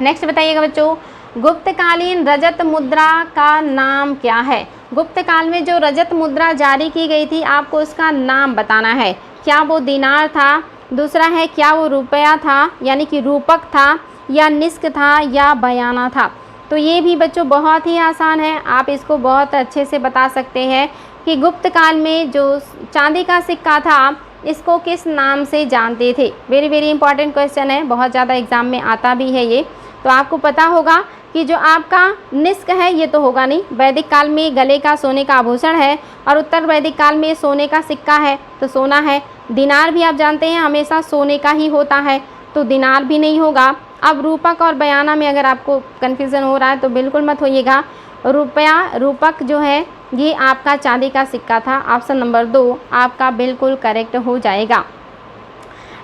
नेक्स्ट बताइएगा बच्चों, गुप्तकालीन रजत मुद्रा का नाम क्या है। गुप्त काल में जो रजत मुद्रा जारी की गई थी आपको उसका नाम बताना है। क्या वो दिनार था, दूसरा है क्या वो रुपया था यानी कि रूपक था, या निस्क था, या बयाना था। तो ये भी बच्चों बहुत ही आसान है, आप इसको बहुत अच्छे से बता सकते हैं कि गुप्त काल में जो चांदी का सिक्का था इसको किस नाम से जानते थे। वेरी वेरी इंपॉर्टेंट क्वेश्चन है, बहुत ज़्यादा एग्जाम में आता भी है ये। तो आपको पता होगा कि जो आपका निस्क है ये तो होगा नहीं, वैदिक काल में गले का सोने का आभूषण है और उत्तर वैदिक काल में सोने का सिक्का है तो सोना है। दिनार भी आप जानते हैं हमेशा सोने का ही होता है तो दिनार भी नहीं होगा। अब रूपक और बयाना में अगर आपको कन्फ्यूज़न हो रहा है तो बिल्कुल मत होइएगा। रूपक जो है ये आपका चांदी का सिक्का था। ऑप्शन नंबर 2 आपका बिल्कुल करेक्ट हो जाएगा।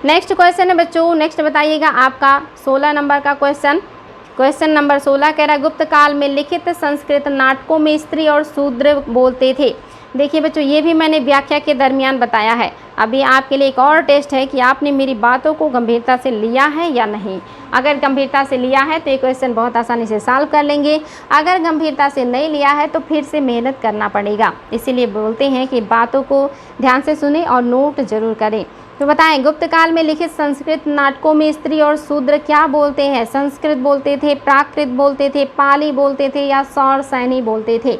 नेक्स्ट क्वेश्चन है बच्चों, नेक्स्ट बताइएगा आपका 16 नंबर का क्वेश्चन नंबर 16 कह रहा है गुप्त काल में लिखित संस्कृत नाटकों में स्त्री और शूद्र बोलते थे। देखिए बच्चों, ये भी मैंने व्याख्या के दरमियान बताया है। अभी आपके लिए एक और टेस्ट है कि आपने मेरी बातों को गंभीरता से लिया है या नहीं। अगर गंभीरता से लिया है तो ये क्वेश्चन बहुत आसानी से सॉल्व कर लेंगे, अगर गंभीरता से नहीं लिया है तो फिर से मेहनत करना पड़ेगा। इसीलिए बोलते हैं कि बातों को ध्यान से सुने और नोट जरूर करें। तो बताएं, गुप्त काल में लिखित संस्कृत नाटकों में स्त्री और शूद्र क्या बोलते हैं? संस्कृत बोलते थे, प्राकृत बोलते थे, पाली बोलते थे या सौर सैनी बोलते थे?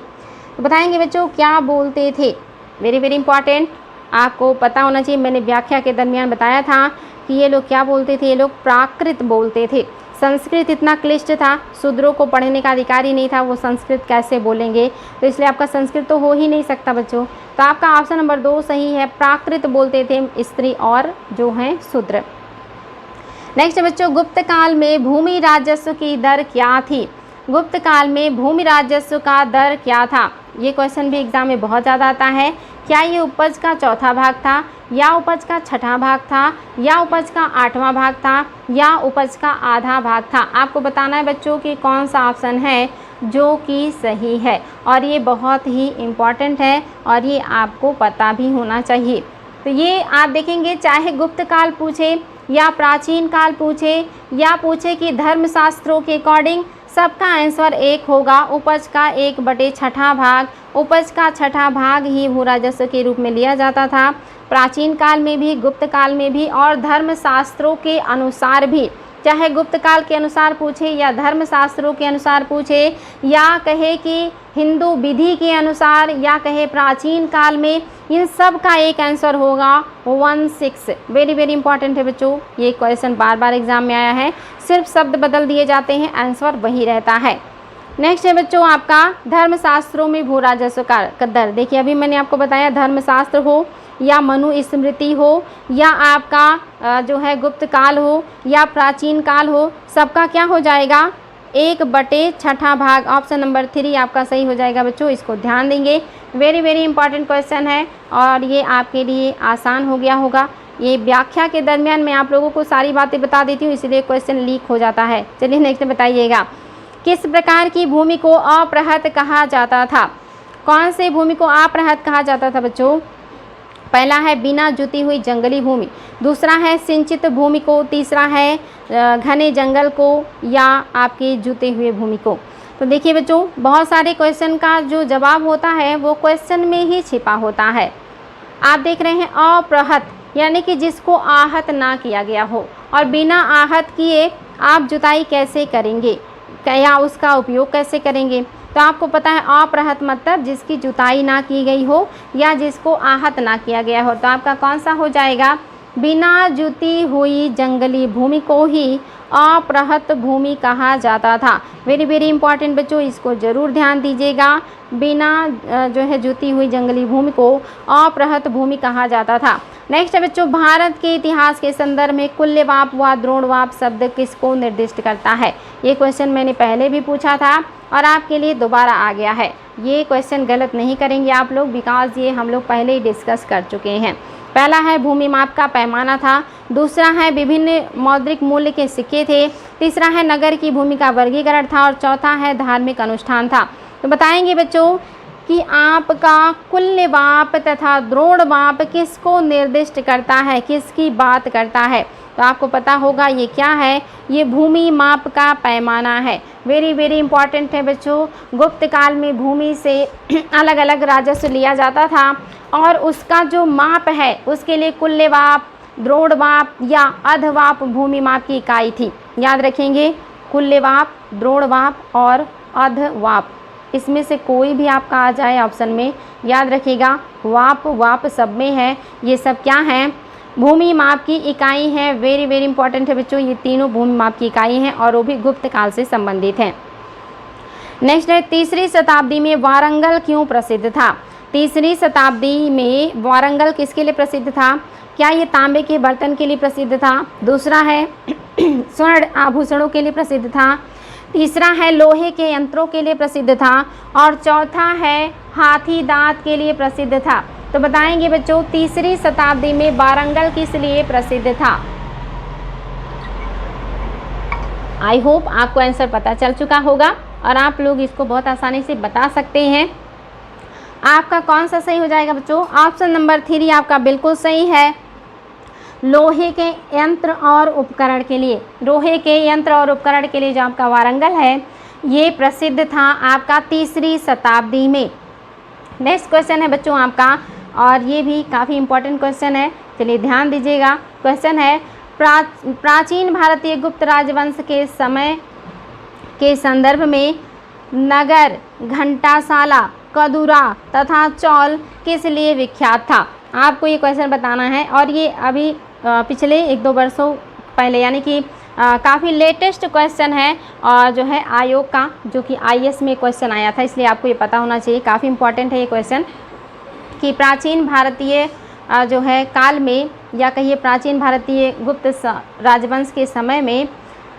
तो बताएंगे बच्चों क्या बोलते थे। वेरी वेरी इंपॉर्टेंट, आपको पता होना चाहिए। मैंने व्याख्या के दरमियान बताया था कि ये लोग क्या बोलते थे, ये लोग प्राकृत बोलते थे। संस्कृत इतना क्लिष्ट था, शूद्रों को पढ़ने का अधिकार ही नहीं था, वो संस्कृत कैसे बोलेंगे, तो इसलिए आपका संस्कृत तो हो ही नहीं सकता बच्चों। तो आपका ऑप्शन नंबर 2 सही है, प्राकृत बोलते थे स्त्री और जो हैं शूद्र। नेक्स्ट बच्चों, गुप्त काल में भूमि राजस्व की दर क्या थी? गुप्त काल में भूमि राजस्व का दर क्या था? ये क्वेश्चन भी एग्जाम में बहुत ज़्यादा आता है। क्या ये उपज का चौथा भाग था, या उपज का छठा भाग था, या उपज का 8वां भाग था, या उपज का आधा भाग था? आपको बताना है बच्चों कि कौन सा ऑप्शन है जो कि सही है, और ये बहुत ही इम्पॉर्टेंट है और ये आपको पता भी होना चाहिए। तो ये आप देखेंगे, चाहे गुप्त काल पूछे या प्राचीन काल पूछे या पूछे कि धर्मशास्त्रों के अकॉर्डिंग, सबका आंसर एक होगा, उपज का 1/6 भाग। उपज का छठा भाग ही भू राजस्व के रूप में लिया जाता था, प्राचीन काल में भी, गुप्त काल में भी और धर्मशास्त्रों के अनुसार भी। चाहे गुप्त काल के अनुसार पूछे या धर्मशास्त्रों के अनुसार पूछे, या कहे कि हिंदू विधि के अनुसार, या कहे प्राचीन काल में, इन सब का एक आंसर होगा 16। वेरी वेरी इंपॉर्टेंट है बच्चों, ये क्वेश्चन बार बार एग्जाम में आया है, सिर्फ शब्द बदल दिए जाते हैं, आंसर वही रहता है। नेक्स्ट है बच्चों आपका धर्मशास्त्रों में भू राजस्व का दर। देखिए अभी मैंने आपको बताया, धर्मशास्त्र हो या मनुस्मृति हो या आपका जो है गुप्त काल हो या प्राचीन काल हो, सबका क्या हो जाएगा 1/6 भाग। ऑप्शन नंबर 3 आपका सही हो जाएगा बच्चों, इसको ध्यान देंगे। वेरी वेरी इंपॉर्टेंट क्वेश्चन है और ये आपके लिए आसान हो गया होगा। ये व्याख्या के दरमियान मैं आप लोगों को सारी बातें बता देती हूँ, इसलिए क्वेश्चन लीक हो जाता है। चलिए नेक्स्ट बताइएगा, किस प्रकार की भूमि को अपृहत कहा जाता था? कौन से भूमि को अपृहत कहा जाता था बच्चों? पहला है बिना जुती हुई जंगली भूमि, दूसरा है सिंचित भूमि को, तीसरा है घने जंगल को, या आपके जुते हुए भूमि को। तो देखिए बच्चों, बहुत सारे क्वेश्चन का जो जवाब होता है वो क्वेश्चन में ही छिपा होता है। आप देख रहे हैं अपृहत, यानी कि जिसको आहत ना किया गया हो, और बिना आहत किए आप जुताई कैसे करेंगे या उसका उपयोग कैसे करेंगे? तो आपको पता है अपृहत मतलब जिसकी जुताई ना की गई हो या जिसको आहत ना किया गया हो। तो आपका कौन सा हो जाएगा? बिना जुती हुई जंगली भूमि को ही अपृहत भूमि कहा जाता था। वेरी वेरी इंपॉर्टेंट बच्चों, इसको ज़रूर ध्यान दीजिएगा। बिना जो है जुती हुई जंगली भूमि को अपृहत भूमि कहा जाता था। नेक्स्ट है बच्चों, भारत के इतिहास के संदर्भ में कुल्यवाप व द्रोणवाप शब्द किसको निर्दिष्ट करता है? ये क्वेश्चन मैंने पहले भी पूछा था और आपके लिए दोबारा आ गया है। ये क्वेश्चन गलत नहीं करेंगे आप लोग, बिकॉज ये हम लोग पहले ही डिस्कस कर चुके हैं। पहला है भूमि माप का पैमाना था, दूसरा है विभिन्न मौद्रिक मूल्य के सिक्के थे, तीसरा है नगर की भूमि का वर्गीकरण था, और चौथा है धार्मिक अनुष्ठान था। तो बताएंगे बच्चों कि आपका कुल्यवाप तथा द्रोणवाप किसको निर्दिष्ट करता है, किसकी बात करता है? तो आपको पता होगा ये क्या है, ये भूमि माप का पैमाना है। वेरी वेरी इंपॉर्टेंट है बच्चों। गुप्त काल में भूमि से अलग अलग राजस्व लिया जाता था और उसका जो माप है उसके लिए कुल्यवाप, द्रोणवाप या अधवाप भूमि माप की इकाई थी। याद रखेंगे, कुल्यवाप, द्रोणवाप और अधवाप, इसमें से कोई भी आपका आ जाए ऑप्शन में, याद रखिएगा वाप वाप सब में है। ये सब क्या हैं? भूमि माप की इकाई है। वेरी वेरी इंपॉर्टेंट है बच्चों, ये तीनों भूमि माप की इकाई हैं और वो भी गुप्त काल से संबंधित हैं। नेक्स्ट है, तीसरी शताब्दी में वारंगल क्यों प्रसिद्ध था? तीसरी शताब्दी में वारंगल किसके लिए प्रसिद्ध था? क्या ये तांबे के बर्तन के लिए प्रसिद्ध था? दूसरा है स्वर्ण आभूषणों के लिए प्रसिद्ध था, तीसरा है लोहे के यंत्रों के लिए प्रसिद्ध था, और चौथा है हाथी दांत के लिए प्रसिद्ध था। तो बताएंगे बच्चों, तीसरी शताब्दी में वारंगल किस लिए प्रसिद्ध था? आई होप आपको आंसर पता चल चुका होगा और आप लोग इसको बहुत आसानी से बता सकते हैं। आपका कौन सा सही हो जाएगा बच्चों? ऑप्शन नंबर 3 आपका बिल्कुल सही है। लोहे के यंत्र और उपकरण के लिए, लोहे के यंत्र और उपकरण के लिए जो आपका वारंगल है ये प्रसिद्ध था आपका 3री शताब्दी में। नेक्स्ट क्वेश्चन है बच्चों आपका, और ये भी काफ़ी इंपॉर्टेंट क्वेश्चन है, चलिए ध्यान दीजिएगा। क्वेश्चन है प्राचीन भारतीय गुप्त राजवंश के समय के संदर्भ में नगर, घंटाशाला, कदुरा तथा चौल किस लिए विख्यात था? आपको ये क्वेश्चन बताना है, और ये अभी पिछले 1-2 वर्षों पहले यानी कि काफ़ी लेटेस्ट क्वेश्चन है, और जो है आयोग का, जो कि IAS में क्वेश्चन आया था, इसलिए आपको ये पता होना चाहिए। काफ़ी इंपॉर्टेंट है ये क्वेश्चन कि प्राचीन भारतीय जो है काल में, या कहिए प्राचीन भारतीय गुप्त राजवंश के समय में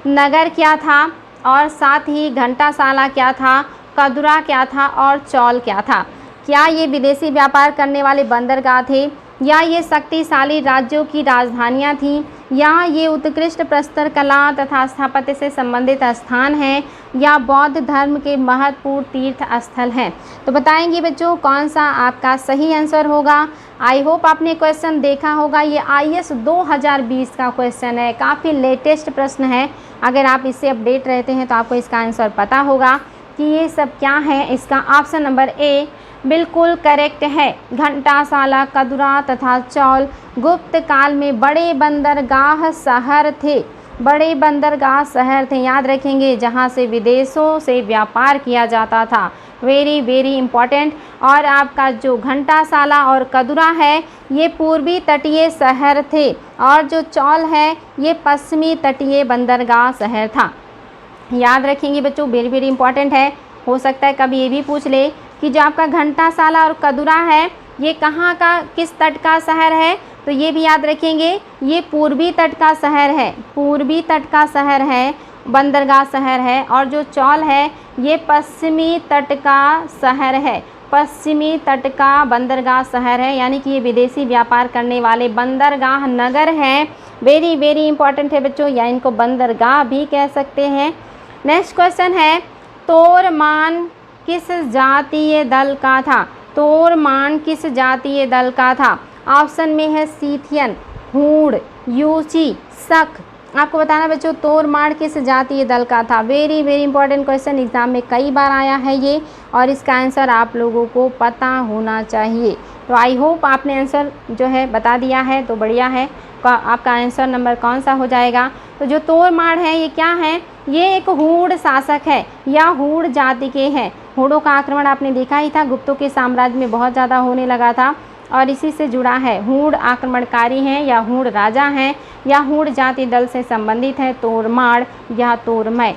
नगर क्या था, और साथ ही घंटाशाला क्या था, कदुरा क्या था और चौल क्या था? क्या ये विदेशी व्यापार करने वाले बंदरगाह थे, या ये शक्तिशाली राज्यों की राजधानियाँ थीं, या ये उत्कृष्ट प्रस्तर कला तथा स्थापत्य से संबंधित स्थान हैं, या बौद्ध धर्म के महत्वपूर्ण तीर्थ स्थल हैं? तो बताएंगे बच्चों कौन सा आपका सही आंसर होगा। आई होप आपने क्वेश्चन देखा होगा, ये IAS 2020 का क्वेश्चन है, काफ़ी लेटेस्ट प्रश्न है। अगर आप इससे अपडेट रहते हैं तो आपको इसका आंसर पता होगा कि ये सब क्या है। इसका ऑप्शन नंबर A बिल्कुल करेक्ट है। घंटाशाला, कदुरा तथा चौल गुप्त काल में बड़े बंदरगाह शहर थे, बड़े बंदरगाह शहर थे, याद रखेंगे, जहाँ से विदेशों से व्यापार किया जाता था। Very very important. और आपका जो घंटाशाला और कदुरा है ये पूर्वी तटीय शहर थे, और जो चौल है ये पश्चिमी तटीय बंदरगाह शहर था। याद रखेंगे बच्चों, वेरी वेरी इंपॉर्टेंट है। हो सकता है कभी ये भी पूछ ले कि जो आपका घंटाशाला और कदुरा है ये कहाँ का, किस तट का शहर है, तो ये भी याद रखेंगे, ये पूर्वी तट का शहर है, पूर्वी तट का शहर है, बंदरगाह शहर है। और जो चौल है ये पश्चिमी तट का शहर है, पश्चिमी तट का बंदरगाह शहर है, यानी कि ये विदेशी व्यापार करने वाले बंदरगाह नगर हैं। वेरी वेरी इंपॉर्टेंट है बच्चों, या इनको बंदरगाह भी कह सकते हैं। नेक्स्ट क्वेश्चन है, तोरमान किस जातीय दल का था? तोरमान किस जातीय दल का था? ऑप्शन में है सीथियन, हूण, यूची, शक। आपको बताना बच्चों तोरमान किस जातीय दल का था। Very very important question, exam में कई बार आया है ये, और इसका आंसर आप लोगों को पता होना चाहिए। तो आई होप आपने आंसर जो है बता दिया है, तो बढ़िया है। आपका आंसर नंबर कौन सा हो जाएगा? तो जो तोरमान है ये क्या है? ये एक हूण शासक है, या हूण जाति के हैं। हूणों का आक्रमण आपने देखा ही था, गुप्तों के साम्राज्य में बहुत ज़्यादा होने लगा था, और इसी से जुड़ा है। हूण आक्रमणकारी हैं, या हूण राजा हैं, या हूण जाति दल से संबंधित है तोरमाड़ या तोरमय।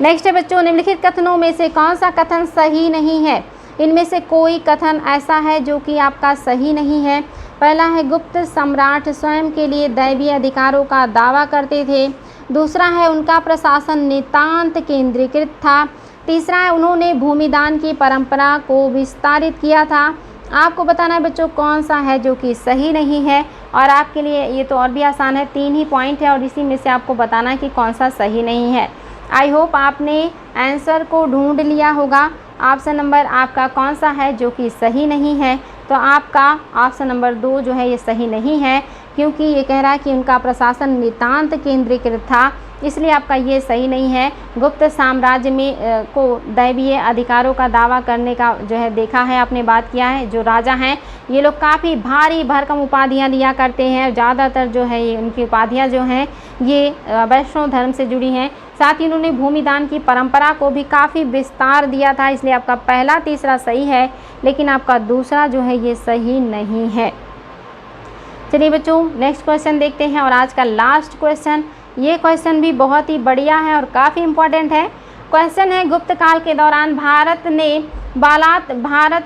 नेक्स्ट है बच्चों, निम्नलिखित कथनों में से कौन सा कथन सही नहीं है? इनमें से कोई कथन ऐसा है जो कि आपका सही नहीं है। पहला है, गुप्त सम्राट स्वयं के लिए दैवीय अधिकारों का दावा करते थे। दूसरा है, उनका प्रशासन नितांत केंद्रीकृत था। तीसरा है, उन्होंने भूमिदान की परंपरा को विस्तारित किया था। आपको बताना है बच्चों कौन सा है जो कि सही नहीं है, और आपके लिए ये तो और भी आसान है, 3 ही पॉइंट है, और इसी में से आपको बताना है कि कौन सा सही नहीं है। आई होप आपने आंसर को ढूंढ लिया होगा। ऑप्शन नंबर आपका कौन सा है जो कि सही नहीं है? तो आपका ऑप्शन नंबर 2 जो है ये सही नहीं है, क्योंकि ये कह रहा है कि उनका प्रशासन नितांत केंद्रीकृत था, इसलिए आपका ये सही नहीं है। गुप्त साम्राज्य में को दैवीय अधिकारों का दावा करने का जो है देखा है, आपने बात किया है। जो राजा हैं ये लोग काफ़ी भारी भरकम उपाधियां लिया करते हैं, ज़्यादातर जो है ये उनकी उपाधियां जो हैं ये वैष्णव धर्म से जुड़ी हैं। साथ ही उन्होंने भूमिदान की परंपरा को भी काफ़ी विस्तार दिया था, इसलिए आपका पहला तीसरा सही है, लेकिन आपका दूसरा जो है ये सही नहीं है। चलिए बच्चों नेक्स्ट क्वेश्चन देखते हैं, और आज का लास्ट क्वेश्चन, ये क्वेश्चन भी बहुत ही बढ़िया है और काफ़ी इम्पोर्टेंट है। क्वेश्चन है, गुप्त काल के दौरान भारत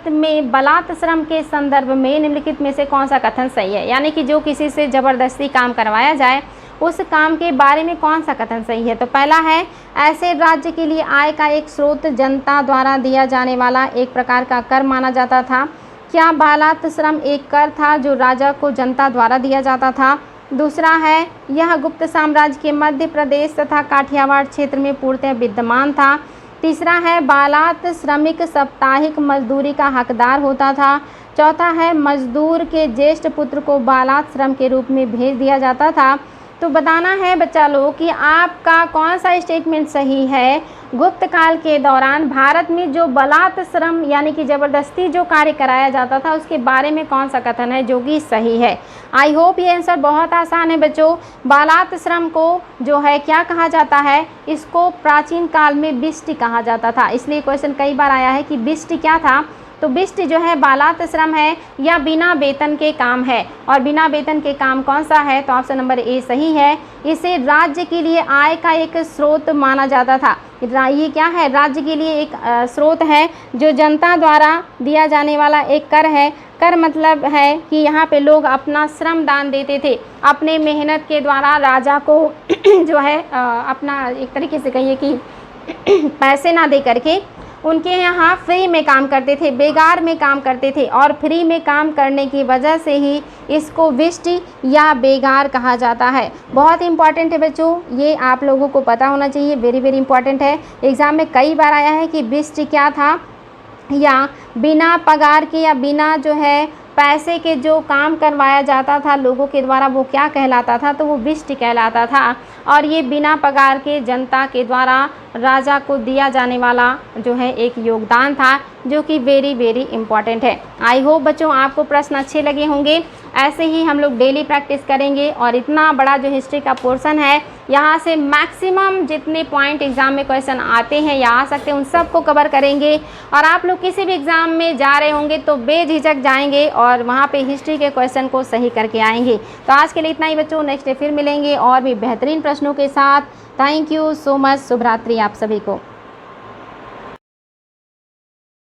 में बलात् श्रम के संदर्भ में निम्नलिखित में से कौन सा कथन सही है? यानी कि जो किसी से ज़बरदस्ती काम करवाया जाए उस काम के बारे में कौन सा कथन सही है? तो पहला है, ऐसे राज्य के लिए आय का एक स्रोत जनता द्वारा दिया जाने वाला एक प्रकार का कर माना जाता था। क्या बलात् श्रम एक कर था जो राजा को जनता द्वारा दिया जाता था? दूसरा है, यह गुप्त साम्राज्य के मध्य प्रदेश तथा काठियावाड़ क्षेत्र में पूर्णतः विद्यमान था। तीसरा है बालात श्रमिक साप्ताहिक मजदूरी का हकदार होता था। चौथा है मजदूर के ज्येष्ठ पुत्र को बालात श्रम के रूप में भेज दिया जाता था। तो बताना है बच्चा लोग कि आपका कौन सा स्टेटमेंट सही है। गुप्त काल के दौरान भारत में जो बलात् श्रम यानी कि ज़बरदस्ती जो कार्य कराया जाता था उसके बारे में कौन सा कथन है जो कि सही है। आई होप ये आंसर बहुत आसान है बच्चों। बालात् श्रम को जो है क्या कहा जाता है, इसको प्राचीन काल में बिष्ट कहा जाता था। इसलिए क्वेश्चन कई बार आया है कि बिष्ट क्या था। तो बिष्ट जो है बालात श्रम है या बिना वेतन के काम है, और बिना वेतन के काम कौन सा है, तो ऑप्शन नंबर ए सही है। इसे राज्य के लिए आय का एक स्रोत माना जाता था। ये क्या है, राज्य के लिए एक स्रोत है जो जनता द्वारा दिया जाने वाला एक कर है। कर मतलब है कि यहाँ पे लोग अपना श्रम दान देते थे, अपने मेहनत के द्वारा राजा को जो है अपना एक तरीके से कहिए कि पैसे ना दे करके उनके यहाँ फ्री में काम करते थे, बेगार में काम करते थे, और फ्री में काम करने की वजह से ही इसको बिष्ट या बेगार कहा जाता है। बहुत इंपॉर्टेंट है बच्चों, ये आप लोगों को पता होना चाहिए, वेरी वेरी इंपॉर्टेंट है। एग्ज़ाम में कई बार आया है कि बिष्ट क्या था, या बिना पगार के या बिना जो है पैसे के जो काम करवाया जाता था लोगों के द्वारा वो क्या कहलाता था, तो वो बिष्ट कहलाता था। और ये बिना पगार के जनता के द्वारा राजा को दिया जाने वाला जो है एक योगदान था, जो कि वेरी वेरी इंपॉर्टेंट है। आई होप बच्चों आपको प्रश्न अच्छे लगे होंगे। ऐसे ही हम लोग डेली प्रैक्टिस करेंगे, और इतना बड़ा जो हिस्ट्री का पोर्शन है यहाँ से मैक्सिमम जितने पॉइंट एग्ज़ाम में क्वेश्चन आते हैं या आ सकते हैं उन सब को कवर करेंगे। और आप लोग किसी भी एग्ज़ाम में जा रहे होंगे तो बेझिझक जाएंगे और वहाँ पे हिस्ट्री के क्वेश्चन को सही करके आएंगे। तो आज के लिए इतना ही बच्चों, नेक्स्ट डे फिर मिलेंगे और भी बेहतरीन प्रश्नों के साथ। Thank you so much. शुभ रात्रि आप सभी को।